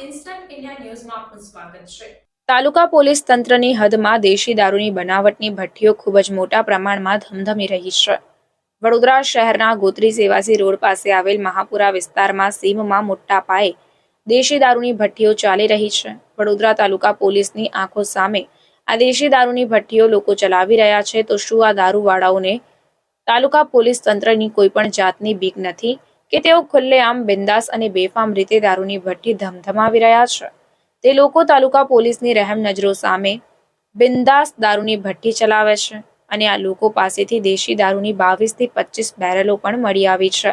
Instant India ન્યૂઝમાં આપનું સ્વાગત છે। તાલુકા પોલીસ તંત્રની હદમાં દેશી દારૂની બનાવટની ભઠ્ઠીઓ ખૂબ જ મોટા પ્રમાણમાં ધમધમી રહી છે। વડોદરા શહેરના ગોત્રી સેવાસી રોડ પાસે આવેલ મહાપુરા વિસ્તારમાં સીમમાં મોટા પાયે દેશી દારૂની ભઠ્ઠીઓ ચાલી રહી છે। વડોદરા તાલુકા પોલીસની આંખો સામે આ દેશી દારૂની ભઠ્ઠીઓ લોકો ચલાવી રહ્યા છે, તો શું આ દારૂવાળાઓને તાલુકા પોલીસ તંત્રની કોઈ પણ જાતની બીક નથી કે તેઓ ખુલ્લેઆમ બિંદાસ અને બેફામ રીતે દારૂની ભઠ્ઠી ધમધમાવી રહ્યા છે? તે લોકો તાલુકા પોલીસની રહેમ નજરો સામે બિંદાસ દારૂની ભઠ્ઠી ચલાવે છે અને આ લોકો પાસેથી દેશી દારૂની 22 થી 25 બેરલો પણ મળી આવી છે,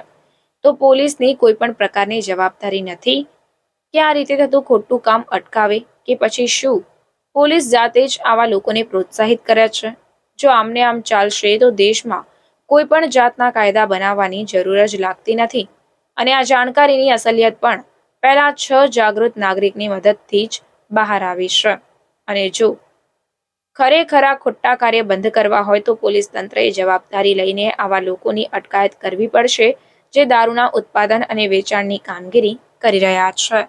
તો પોલીસની કોઈ પણ પ્રકારની જવાબદારી નથી કે આ રીતે થતું ખોટું કામ અટકાવે કે પછી શું પોલીસ જાતે જ આવા લોકોને પ્રોત્સાહિત કરે છે? જો આમને આમ ચાલશે તો દેશમાં કોઈ પણ જાતના કાયદા બનાવવાની જરૂર જ લાગતી નથી અને આ જાણકારીની અસલિયત પણ પહેલા 6 જાગૃત નાગરિકની મદદથી જ બહાર આવી છે। અને જો ખરેખર આ ખોટા કાર્ય બંધ કરવા હોય તો પોલીસ તંત્રએ જવાબદારી લઈને આવા લોકોની અટકાયત કરવી પડશે જે દારૂના ઉત્પાદન અને વેચાણની કામગીરી કરી રહ્યા છે।